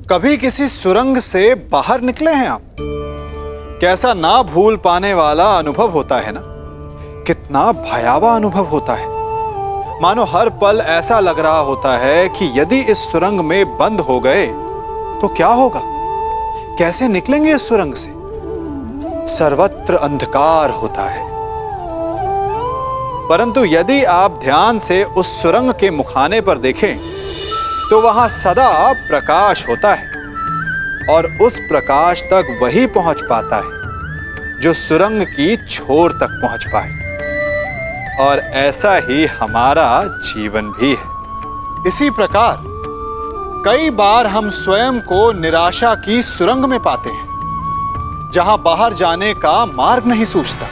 कभी किसी सुरंग से बाहर निकले हैं आप? कैसा ना भूल पाने वाला अनुभव होता है ना, कितना भयावह अनुभव होता है। मानो हर पल ऐसा लग रहा होता है कि यदि इस सुरंग में बंद हो गए तो क्या होगा, कैसे निकलेंगे इस सुरंग से। सर्वत्र अंधकार होता है। परंतु यदि आप ध्यान से उस सुरंग के मुखाने पर देखें तो वहां सदा प्रकाश होता है, और उस प्रकाश तक वही पहुंच पाता है जो सुरंग की छोर तक पहुंच पाए। और ऐसा ही हमारा जीवन भी है। इसी प्रकार कई बार हम स्वयं को निराशा की सुरंग में पाते हैं, जहां बाहर जाने का मार्ग नहीं सूझता।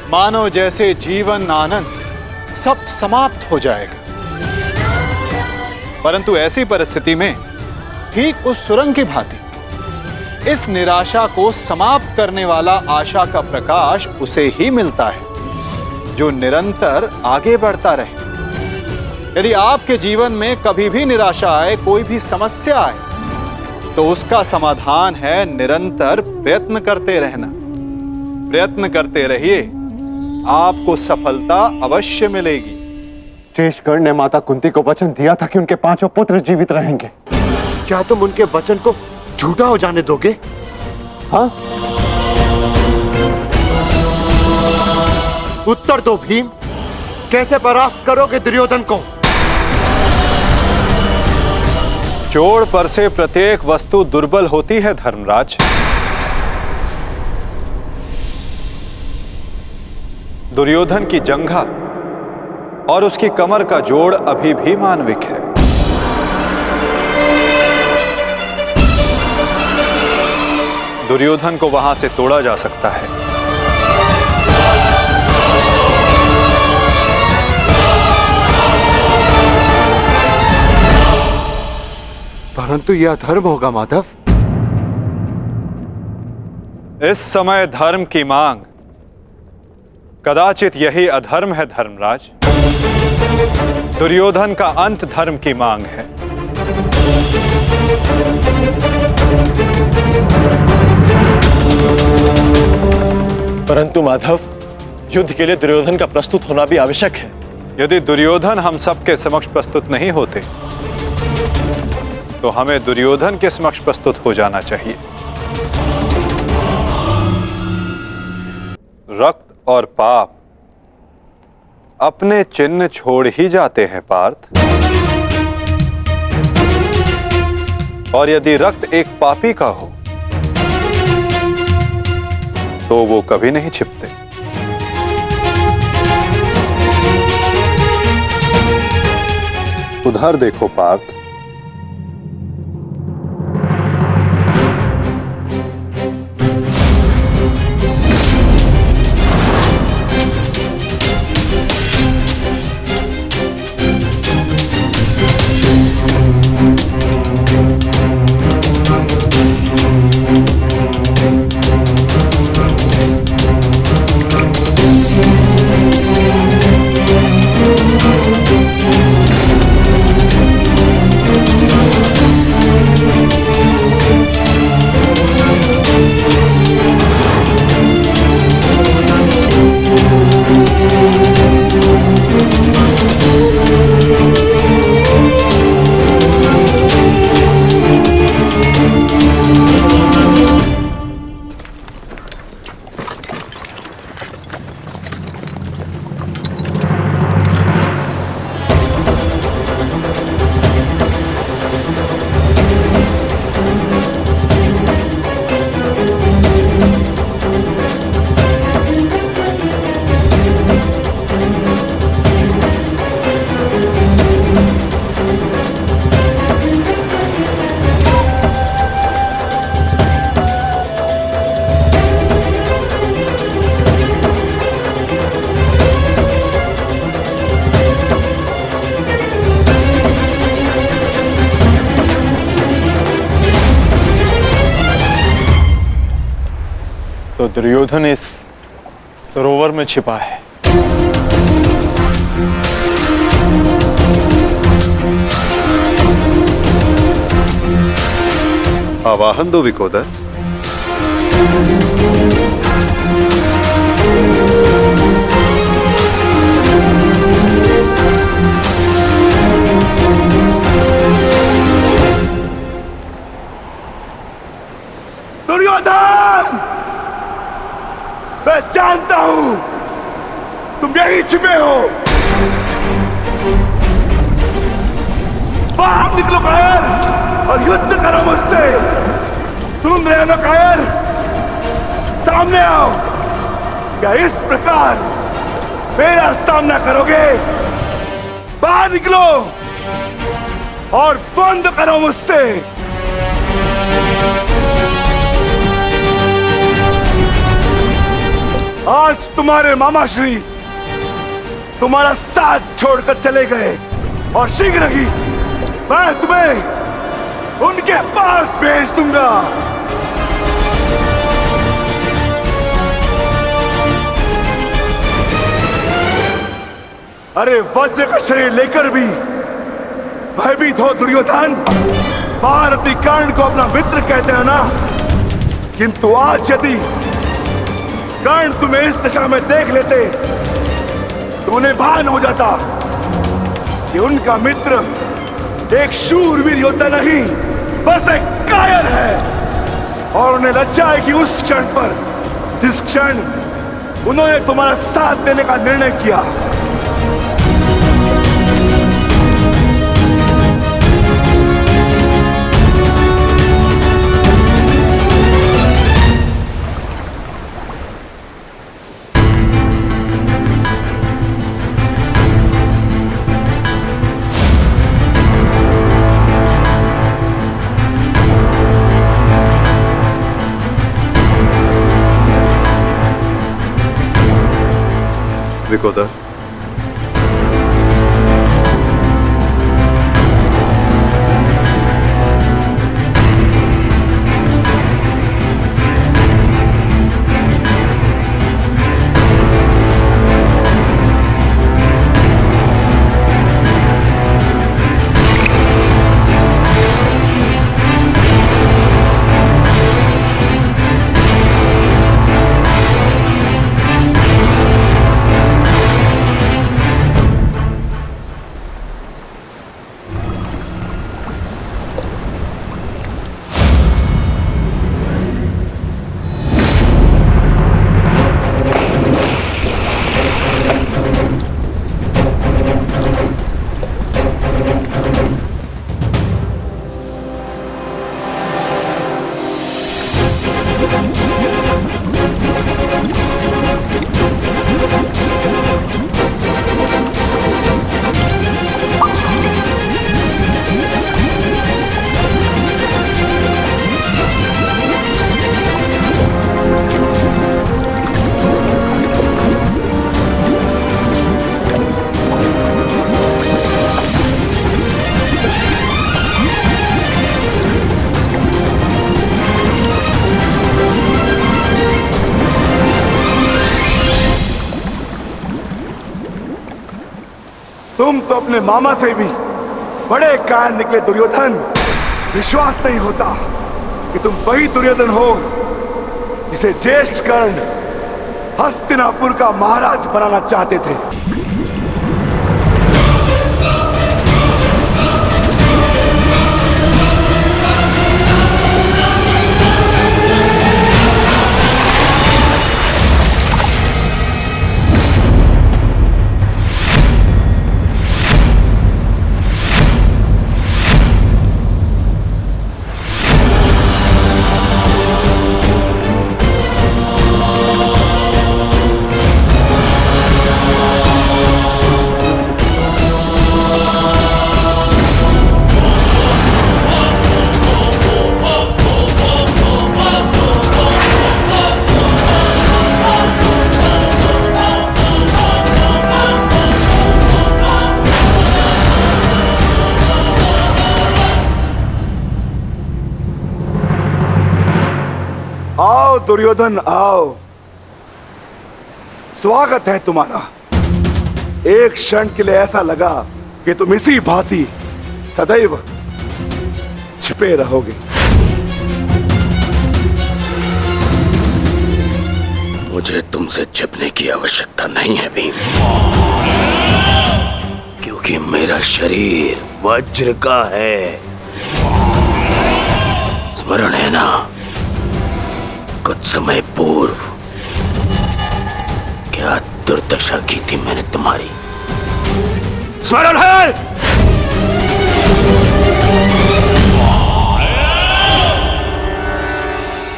मानो जैसे जीवन आनंद सब समाप्त हो जाएगा। परंतु ऐसी परिस्थिति में ठीक उस सुरंग की भांति इस निराशा को समाप्त करने वाला आशा का प्रकाश उसे ही मिलता है जो निरंतर आगे बढ़ता रहे। यदि आपके जीवन में कभी भी निराशा आए, कोई भी समस्या आए, तो उसका समाधान है निरंतर प्रयत्न करते रहना। प्रयत्न करते रहिए, आपको सफलता अवश्य मिलेगी। शेषगढ़ ने माता कुंती को वचन दिया था कि उनके 5 पुत्र जीवित रहेंगे। क्या तुम उनके वचन को झूठा हो जाने दोगे? हाँ? उत्तर दो भीम, कैसे परास्त करोगे दुर्योधन को? जोड़ पर से प्रत्येक वस्तु दुर्बल होती है धर्मराज। दुर्योधन की जंघा और उसकी कमर का जोड़ अभी भी मानविक है। दुर्योधन को वहां से तोड़ा जा सकता है। परंतु यह अधर्म होगा माधव। इस समय धर्म की मांग कदाचित यही अधर्म है धर्मराज। दुर्योधन का अंत धर्म की मांग है। परंतु माधव, युद्ध के लिए दुर्योधन का प्रस्तुत होना भी आवश्यक है। यदि दुर्योधन हम सबके समक्ष प्रस्तुत नहीं होते तो हमें दुर्योधन के समक्ष प्रस्तुत हो जाना चाहिए। रक्त और पाप अपने चिन्ह छोड़ ही जाते हैं पार्थ। और यदि रक्त एक पापी का हो तो वो कभी नहीं छिपते। उधर देखो पार्थ, तो दुर्योधन इस सरोवर में छिपा है। आवाहन दो विकोदर। दुर्योधन, मैं जानता हूं तुम यहीं छिपे हो। बाहर निकलो कायर और युद्ध करो मुझसे। सुन रहे हो ना कायर? सामने आओ। क्या इस प्रकार मेरा सामना करोगे? बाहर निकलो और बंद करो मुझसे। आज तुम्हारे मामाश्री तुम्हारा साथ छोड़कर चले गए और शीघ्र ही मैं तुम्हें उनके पास भेज दूंगा। अरे वज्र का शरीर लेकर भी भयभीत हो दुर्योधन। भारती कर्ण को अपना मित्र कहते हैं ना, किंतु आज यदि कर्ण तुम्हें इस दिशा में देख लेते तो उन्हें भान हो जाता कि उनका मित्र एक शूरवीर योद्धा नहीं, बस एक कायर है। और उन्हें लज्जा है कि उस क्षण पर जिस क्षण उन्होंने तुम्हारा साथ देने का निर्णय किया। विकोदर, तुम तो अपने मामा से भी बड़े कायर निकले दुर्योधन। विश्वास नहीं होता कि तुम वही दुर्योधन हो जिसे ज्येष्ठ कर्ण हस्तिनापुर का महाराज बनाना चाहते थे। आओ दुर्योधन आओ, स्वागत है तुम्हारा। एक क्षण के लिए ऐसा लगा कि तुम इसी भांति सदैव छिपे रहोगे। मुझे तुमसे छिपने की आवश्यकता नहीं है भीम, क्योंकि मेरा शरीर वज्र का है। स्मरण है ना, कुछ समय पूर्व क्या दुर्दशा की थी मैंने तुम्हारी? स्मरण है?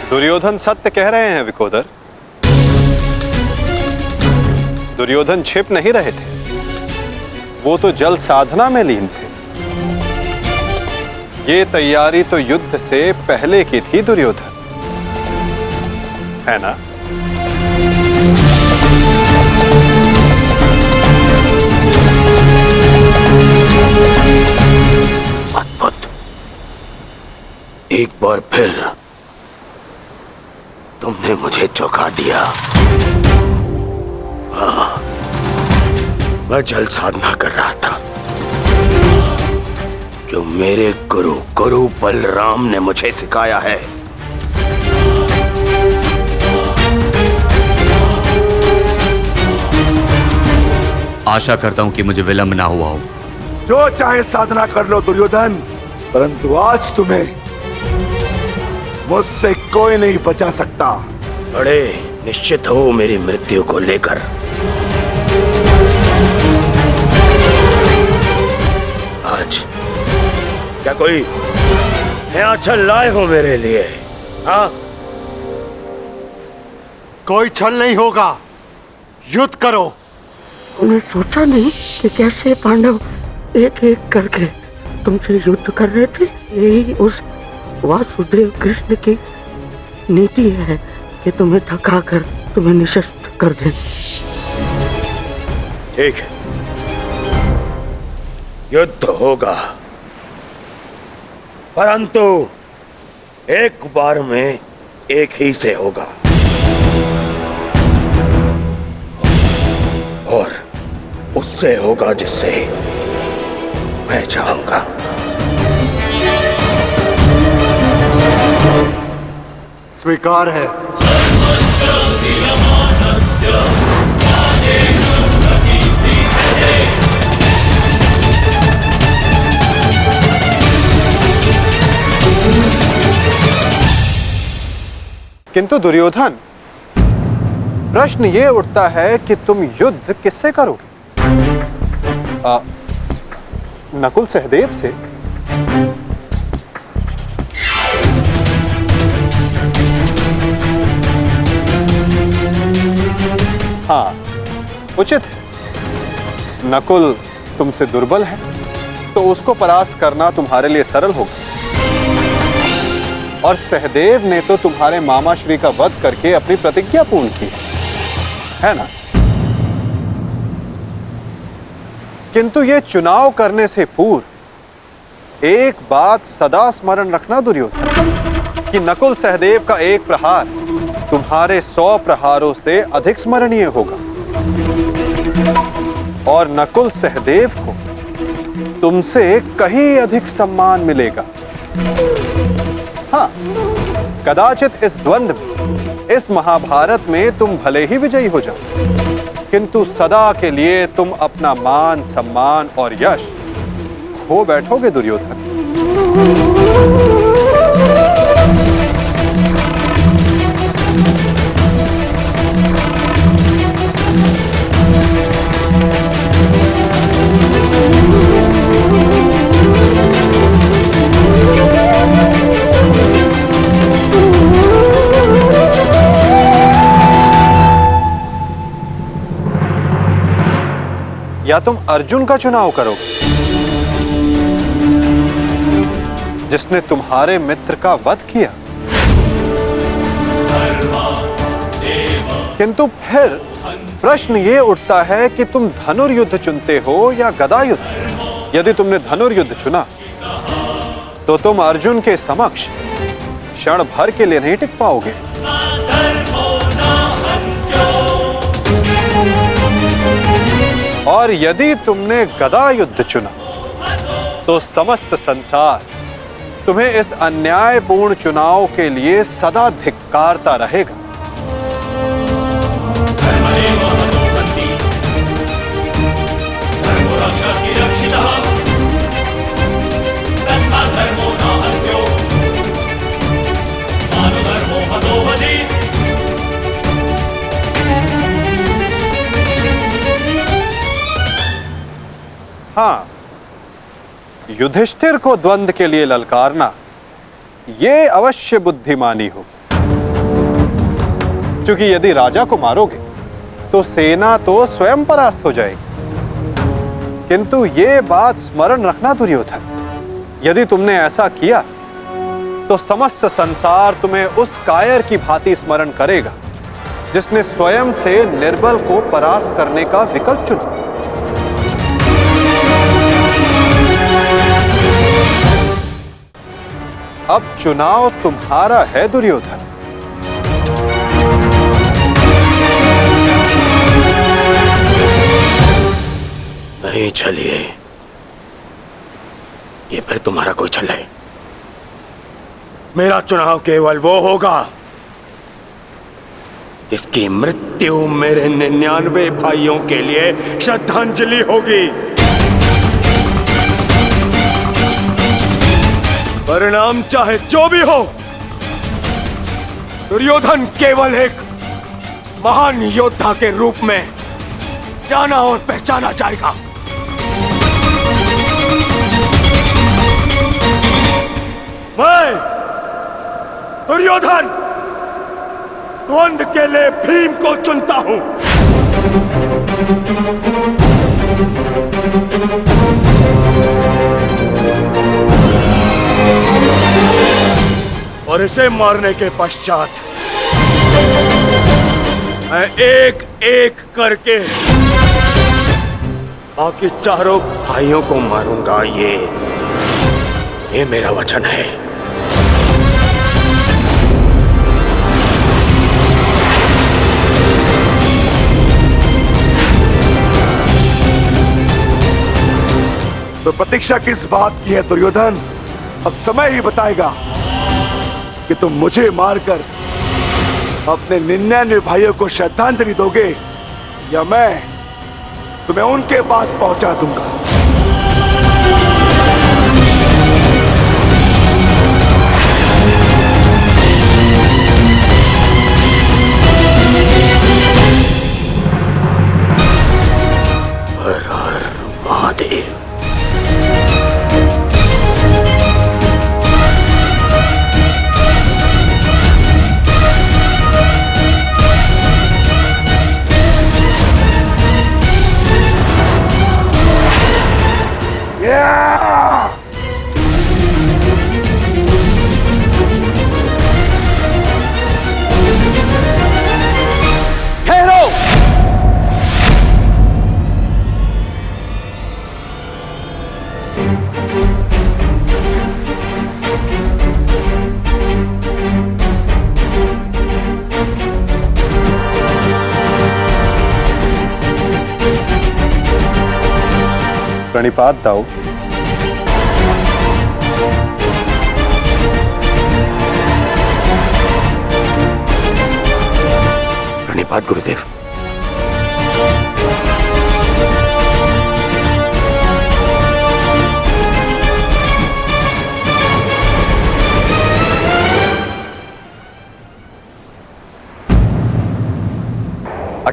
दुर्योधन सत्य कह रहे हैं विकोदर। दुर्योधन छिप नहीं रहे थे, वो तो जल साधना में लीन थे। ये तैयारी तो युद्ध से पहले की थी दुर्योधन, है ना? अद्भुत। एक बार फिर तुमने मुझे चौंका दिया। हाँ, मैं जल साधना कर रहा था जो मेरे गुरु बलराम ने मुझे सिखाया है। आशा करता हूं कि मुझे विलंब ना हुआ हो। जो चाहे साधना कर लो दुर्योधन, परंतु आज तुम्हें मुझसे कोई नहीं बचा सकता। बड़े निश्चित हो मेरी मृत्यु को लेकर। आज क्या कोई नया छल लाए हो मेरे लिए? हाँ, कोई छल नहीं होगा, युद्ध करो। उन्हें सोचा नहीं कि कैसे पांडव एक एक करके तुमसे युद्ध कर रहे थे। यही उस वासुदेव कृष्ण की नीति है कि तुम्हें थकाकर तुम्हें निशस्त्र कर दें। ठीक है, युद्ध होगा, परंतु एक बार में एक ही से होगा और उससे होगा जिससे मैं चाहूंगा। स्वीकार है। किंतु दुर्योधन, प्रश्न ये उठता है कि तुम युद्ध किससे करोगे? नकुल सहदेव से? हाँ, उचित है। नकुल तुमसे दुर्बल है, तो उसको परास्त करना तुम्हारे लिए सरल होगा। और सहदेव ने तो तुम्हारे मामा श्री का वध करके अपनी प्रतिज्ञा पूर्ण की है ना? किंतु ये चुनाव करने से पूर्व एक बात सदा स्मरण रखना दुर्योधन, कि नकुल सहदेव का एक प्रहार तुम्हारे 100 प्रहारों से अधिक स्मरणीय होगा। और नकुल सहदेव को तुमसे कहीं अधिक सम्मान मिलेगा। हाँ, कदाचित इस द्वंद्व में, इस महाभारत में तुम भले ही विजयी हो जाओ, किंतु सदा के लिए तुम अपना मान सम्मान और यश खो बैठोगे दुर्योधन। या तुम अर्जुन का चुनाव करोगे, जिसने तुम्हारे मित्र का वध किया। किंतु फिर प्रश्न ये उठता है कि तुम धनुर्युद्ध चुनते हो या गदा युद्ध। यदि तुमने धनुर्युद्ध चुना तो तुम अर्जुन के समक्ष क्षण भर के लिए नहीं टिक पाओगे। और यदि तुमने गदा युद्ध चुना तो समस्त संसार तुम्हें इस अन्यायपूर्ण चुनाव के लिए सदा धिक्कारता रहेगा। युधिष्ठिर को द्वंद्व के लिए ललकारना ये अवश्य बुद्धिमानी हो, क्योंकि यदि राजा को मारोगे तो सेना तो स्वयं परास्त हो जाएगी। किंतु ये बात स्मरण रखना दुर्योधन, यदि तुमने ऐसा किया तो समस्त संसार तुम्हें उस कायर की भांति स्मरण करेगा जिसने स्वयं से निर्बल को परास्त करने का विकल्प चुना। अब चुनाव तुम्हारा है दुर्योधन। नहीं चलिए, ये फिर तुम्हारा कोई छल है। मेरा चुनाव केवल वो होगा जिसकी मृत्यु मेरे 99 भाइयों के लिए श्रद्धांजलि होगी। परिणाम चाहे जो भी हो, दुर्योधन केवल एक महान योद्धा के रूप में जाना और पहचाना जाएगा। मैं दुर्योधन द्वंद्व के लिए भीम को चुनता हूं। और इसे मारने के पश्चात मैं एक एक करके बाकी चारों भाइयों को मारूंगा। ये मेरा वचन है। तो प्रतीक्षा किस बात की है दुर्योधन? अब समय ही बताएगा कि तुम मुझे मारकर अपने 99 भाइयों को श्रद्धांजलि दोगे या मैं तुम्हें उनके पास पहुंचा दूंगा। हर हर महादेव। प्रणिपात दाऊ। प्रणिपात गुरुदेव।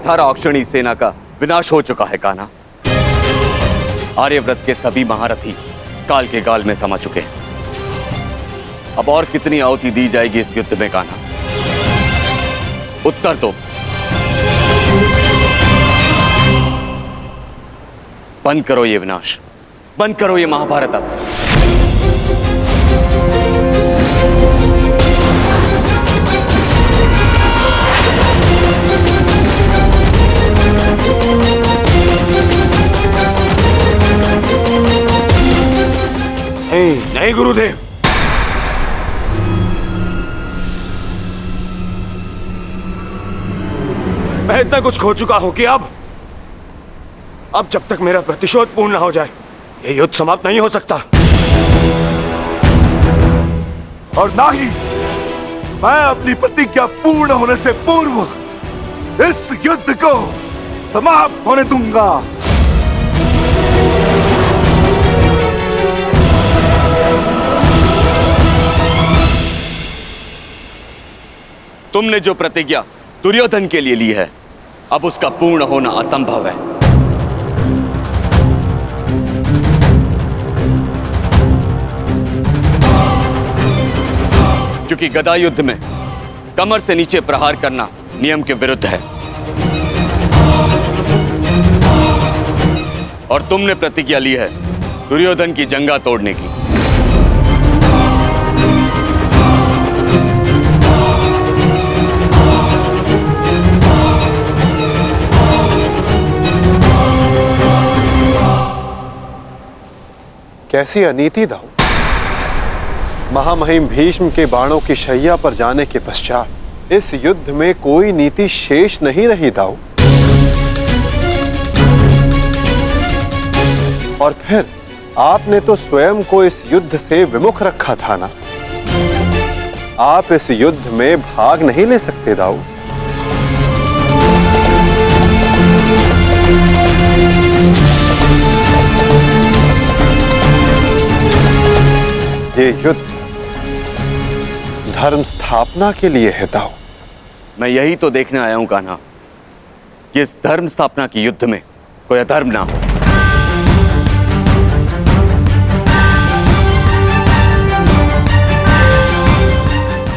अक्षौहिणी सेना का विनाश हो चुका है कान्हा। आर्यव्रत के सभी महारथी काल के गाल में समा चुके हैं। अब और कितनी आहुति दी जाएगी इस युद्ध में कान्हा? उत्तर दो। बंद करो ये विनाश, बंद करो ये महाभारत अब। नहीं गुरुदेव, मैं इतना कुछ खो चुका हूं कि अब जब तक मेरा प्रतिशोध पूर्ण ना हो जाए ये युद्ध समाप्त नहीं हो सकता। और ना ही मैं अपनी प्रतिज्ञा पूर्ण होने से पूर्व इस युद्ध को समाप्त होने दूंगा। तुमने जो प्रतिज्ञा दुर्योधन के लिए ली है, अब उसका पूर्ण होना असंभव है। क्योंकि गदा युद्ध में कमर से नीचे प्रहार करना नियम के विरुद्ध है। और तुमने प्रतिज्ञा ली है दुर्योधन की जंगा तोड़ने की। कैसी अनीति दाऊ। महामहिम भीष्म के बाणों की शैया पर जाने के पश्चात इस युद्ध में कोई नीति शेष नहीं रही दाऊ। और फिर आपने तो स्वयं को इस युद्ध से विमुख रखा था ना। आप इस युद्ध में भाग नहीं ले सकते दाऊ। ये युद्ध धर्म स्थापना के लिए है दाऊ। मैं यही तो देखने आया हूं कान्हा कि इस धर्म स्थापना की युद्ध में कोई अधर्म ना हो।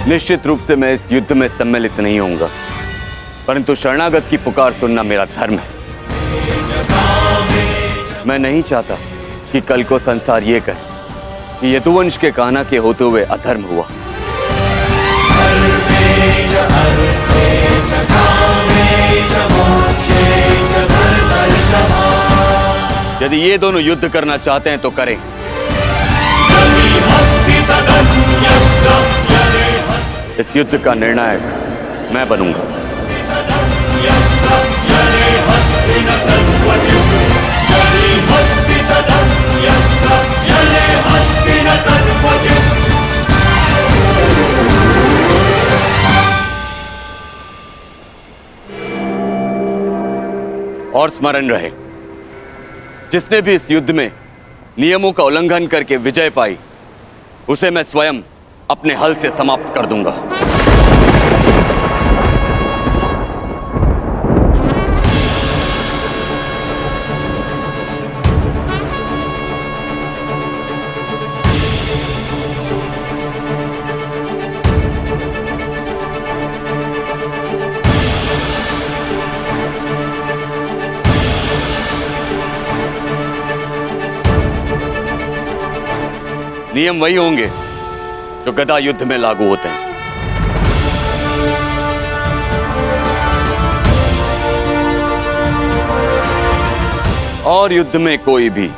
निश्चित रूप से मैं इस युद्ध में सम्मिलित नहीं होऊंगा, परंतु शरणागत की पुकार सुनना मेरा धर्म है। मैं नहीं चाहता कि कल को संसार ये कहे कि यदुवंश के कान्हा के होते हुए अधर्म हुआ। यदि ये दोनों युद्ध करना चाहते हैं तो करें। इस युद्ध का निर्णायक मैं बनूंगा। और स्मरण रहे, जिसने भी इस युद्ध में नियमों का उल्लंघन करके विजय पाई, उसे मैं स्वयं अपने हल से समाप्त कर दूंगा। नियम वही होंगे जो गदा युद्ध में लागू होते हैं। और युद्ध में कोई भी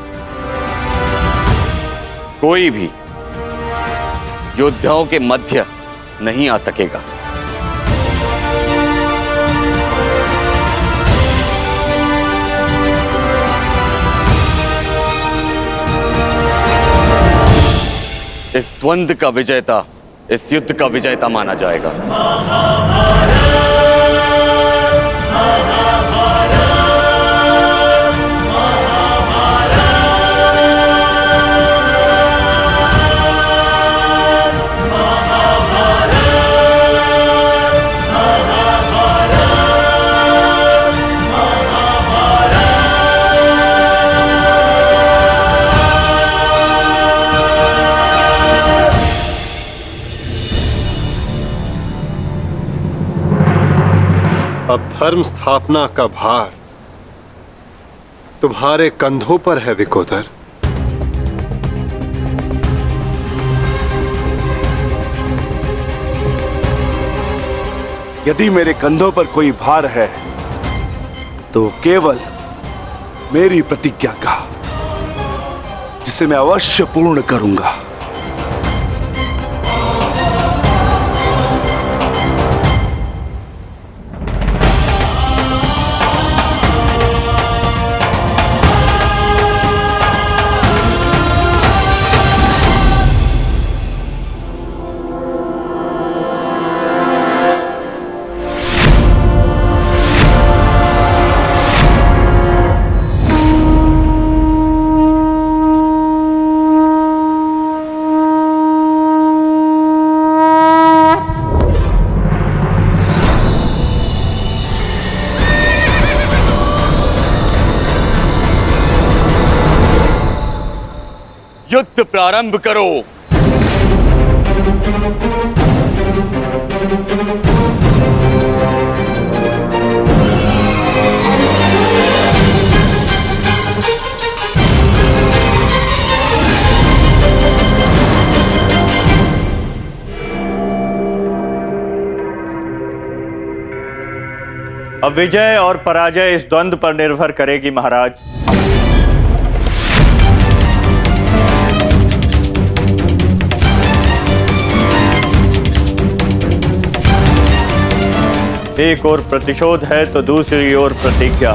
योद्धाओं के मध्य नहीं आ सकेगा। इस द्वंद्व का विजेता इस युद्ध का विजेता माना जाएगा। अब धर्म स्थापना का भार तुम्हारे कंधों पर है विकोदर। यदि मेरे कंधों पर कोई भार है तो केवल मेरी प्रतिज्ञा का, जिसे मैं अवश्य पूर्ण करूंगा। युद्ध प्रारंभ करो। अब विजय और पराजय इस द्वंद्व पर निर्भर करेगी महाराज। एक ओर प्रतिशोध है तो दूसरी ओर प्रतिज्ञा।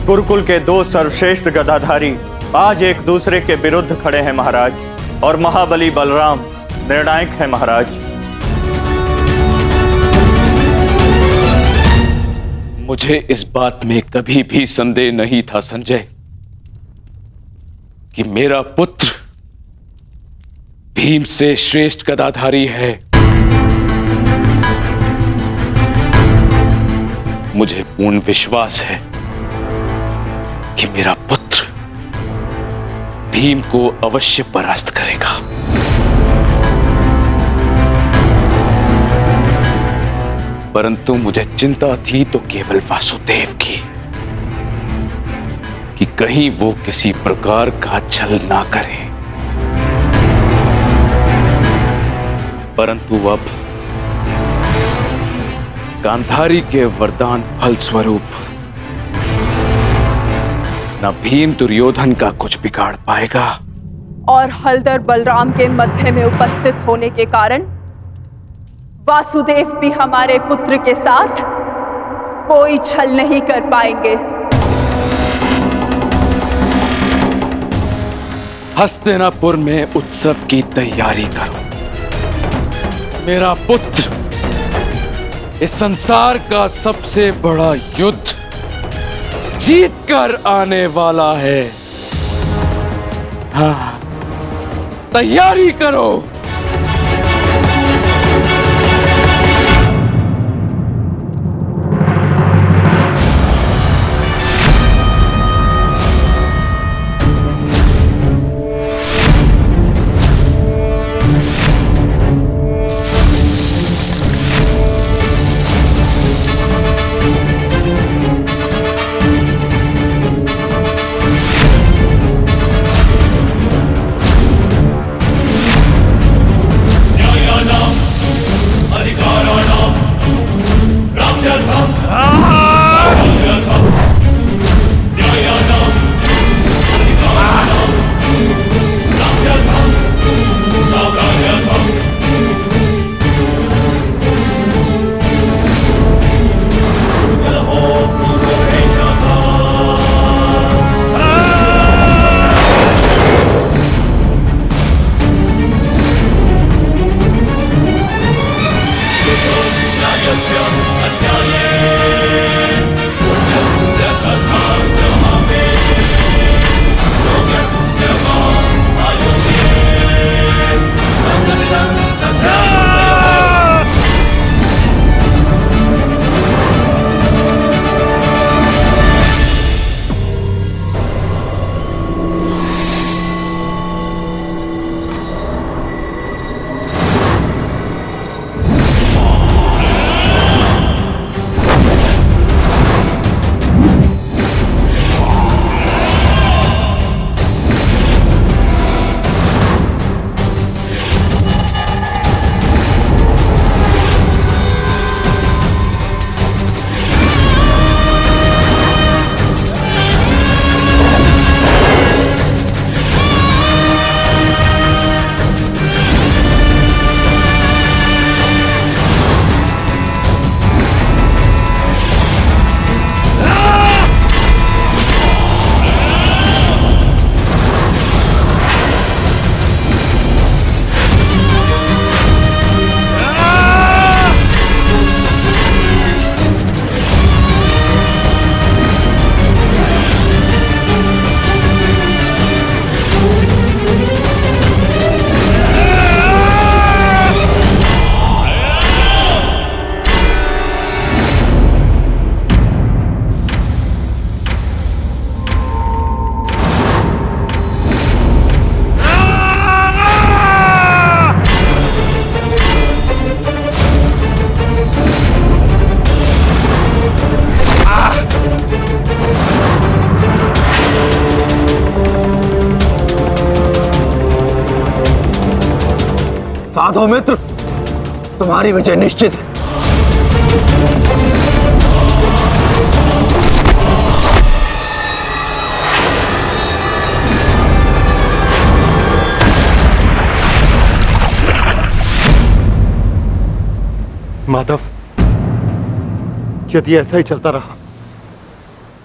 गुरुकुल के दो सर्वश्रेष्ठ गदाधारी आज एक दूसरे के विरुद्ध खड़े हैं महाराज, और महाबली बलराम निर्णायक है महाराज। मुझे इस बात में कभी भी संदेह नहीं था संजय कि मेरा पुत्र भीम से श्रेष्ठ गदाधारी है। मुझे पूर्ण विश्वास है कि मेरा पुत्र भीम को अवश्य परास्त करेगा। परंतु मुझे चिंता थी तो केवल वासुदेव की, कि कहीं वो किसी प्रकार का छल ना करे। परंतु अब गांधारी के वरदान फल स्वरूप न भीम दुर्योधन का कुछ बिगाड़ पाएगा, और हलधर बलराम के मध्य में उपस्थित होने के कारण वासुदेव भी हमारे पुत्र के साथ कोई छल नहीं कर पाएंगे। हस्तिनापुर में उत्सव की तैयारी करो। मेरा पुत्र इस संसार का सबसे बड़ा युद्ध जीत कर आने वाला है। हाँ, तैयारी करो। साधो मित्र, तुम्हारी विजय निश्चित है। माधव, यदि ऐसा ही चलता रहा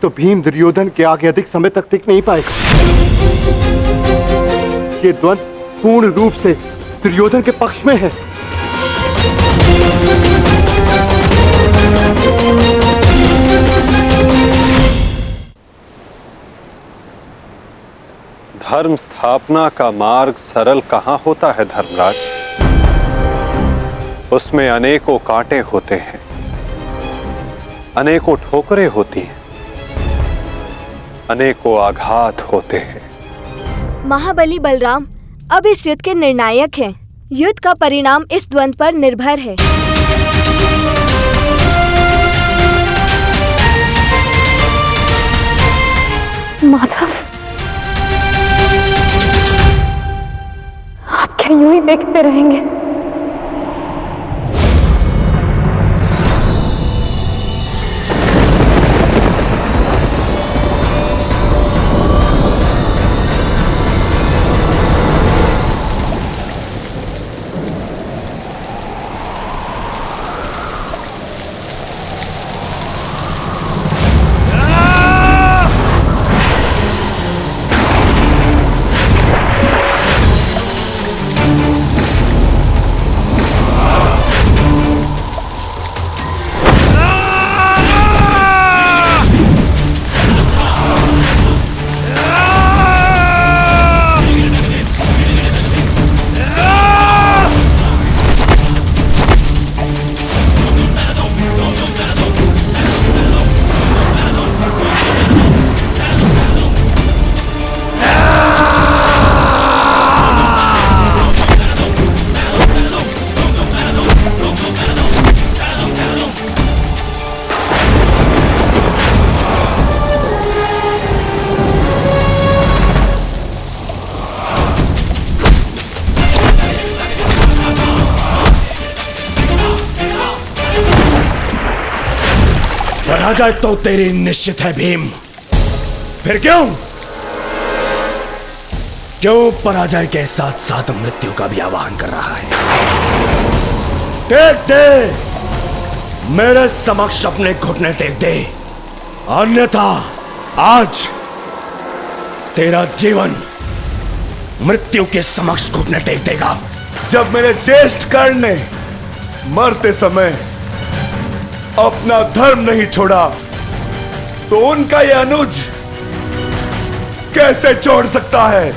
तो भीम दुर्योधन के आगे अधिक समय तक टिक नहीं पाएगा। ये द्वंद्व पूर्ण रूप से दुर्योधन के पक्ष में है। धर्म स्थापना का मार्ग सरल कहां होता है धर्मराज? उसमें अनेकों कांटे होते हैं, अनेकों ठोकरें होती हैं, अनेकों आघात होते हैं। महाबली बलराम अब इस युद्ध के निर्णायक हैं। युद्ध का परिणाम इस द्वंद्व पर निर्भर है। माधव, आप क्या यूं ही देखते रहेंगे? पराजय तो तेरी निश्चित है भीम। फिर क्यों पराजय के साथ साथ मृत्यु का भी आह्वान कर रहा है? टेक दे, मेरे समक्ष अपने घुटने टेक दे, अन्यथा आज तेरा जीवन मृत्यु के समक्ष घुटने टेक देगा। जब मेरे ज्येष्ठ कर्ण ने मरते समय अपना धर्म नहीं छोड़ा तो उनका यह अनुज कैसे छोड़ सकता है?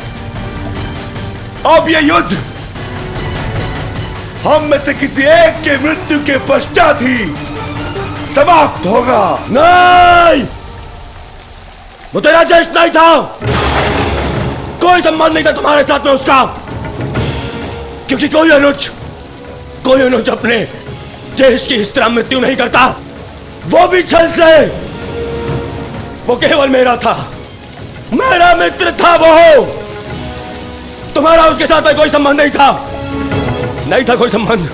अब यह युद्ध हम में से किसी एक के मृत्यु के पश्चात ही समाप्त होगा। नहीं, वो तेरा ज्येष्ठ नहीं था, कोई संबंध नहीं था तुम्हारे साथ में उसका, क्योंकि कोई अनुज अपने ज्येष्ठ की इस तरह मृत्यु नहीं करता, वो भी छल से। वो केवल मेरा था, मेरा मित्र था वो। तुम्हारा उसके साथ में कोई संबंध नहीं था कोई संबंध।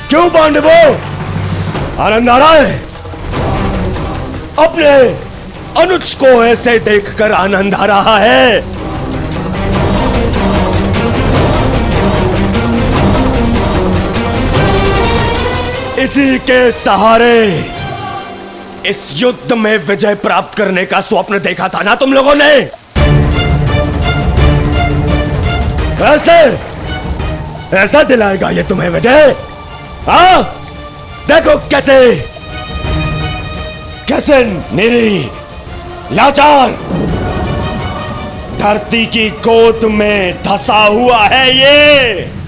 क्यों पांडवों, आनंद आ रहा है? अपने अनुज को ऐसे देखकर आनंद आ रहा है? इसी के सहारे इस युद्ध में विजय प्राप्त करने का स्वप्न देखा था ना तुम लोगों ने? ऐसा दिलाएगा ये तुम्हें विजय? हाँ, देखो कैसे निरी लाचार धरती की गोद में धंसा हुआ है ये।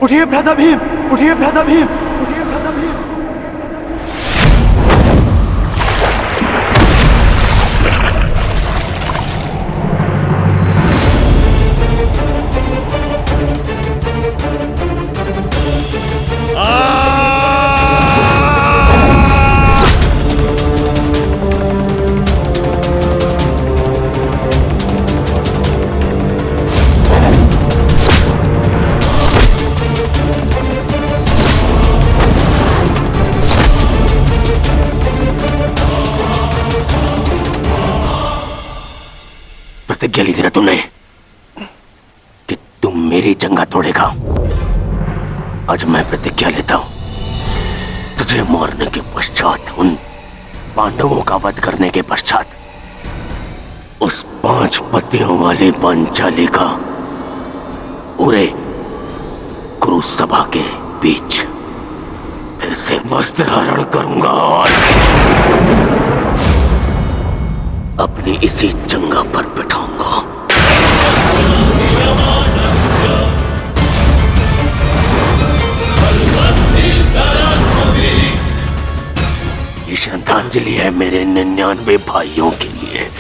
उठिए भ्राता भीम, उठिए भ्राता भीम, उठिए भ्राता भीम। प्रतिज्ञा ली थी ना तुमने कि तुम मेरी जंगा तोड़ेगा। आज मैं प्रतिज्ञा लेता हूं तुझे मारने के पश्चात, उन पांडवों का वध करने के पश्चात उस 5 पतियों वाली पांचाली का पूरे कुरुसभा के बीच फिर से वस्त्रहरण करूंगा और अपनी इसी जंगा पर बिठाऊंगा। ये श्रद्धांजलि है मेरे 99 भाइयों के लिए।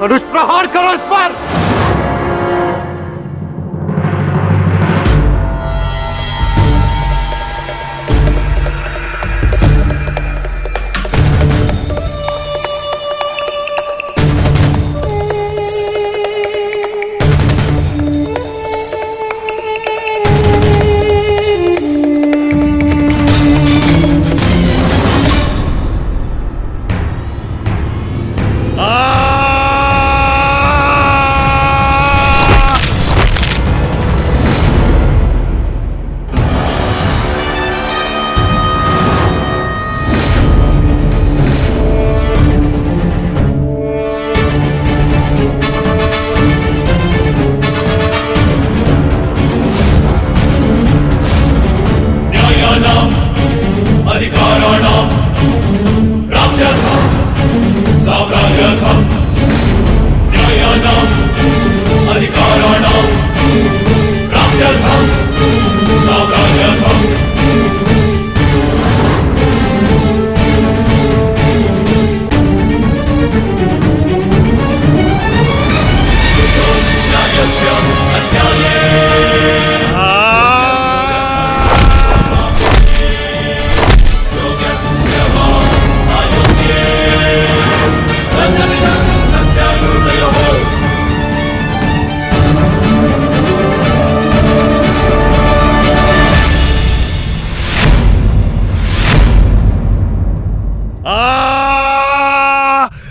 धनुष प्रहार करो इस पर।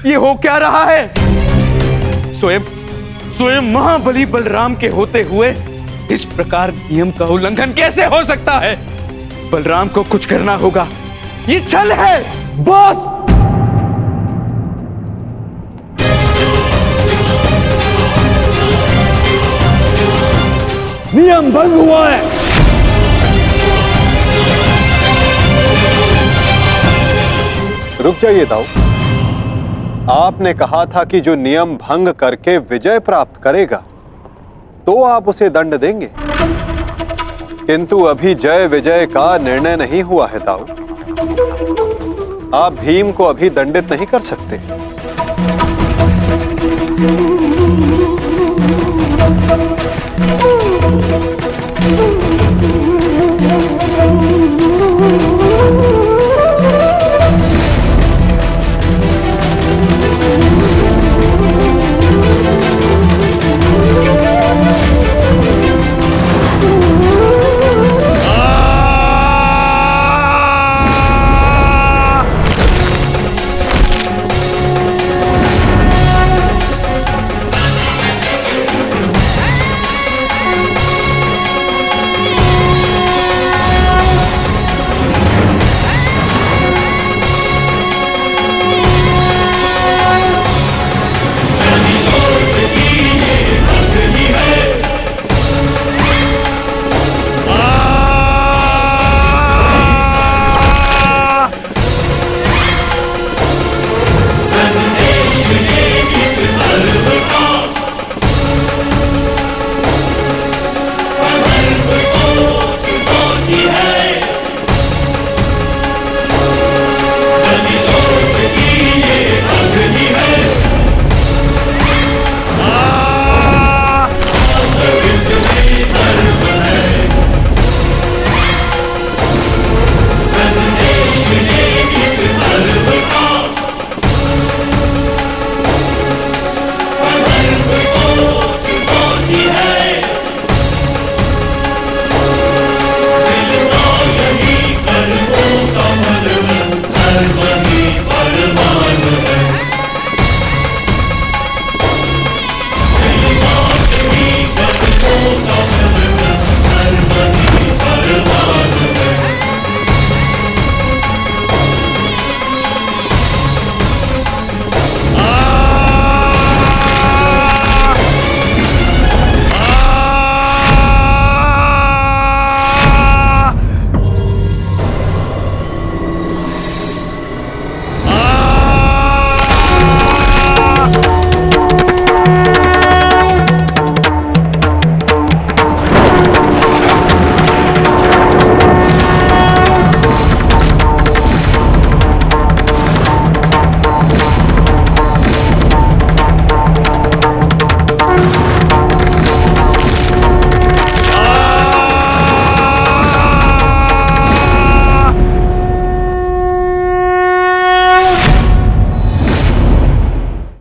ये हो क्या रहा है? स्वयं महाबली बलराम के होते हुए इस प्रकार नियम का उल्लंघन कैसे हो सकता है? बलराम को कुछ करना होगा। ये छल है बॉस। नियम भंग हुआ है। रुक जाइए दाऊ। आपने कहा था कि जो नियम भंग करके विजय प्राप्त करेगा तो आप उसे दंड देंगे, किंतु अभी जय विजय का निर्णय नहीं हुआ है दाऊ। आप भीम को अभी दंडित नहीं कर सकते।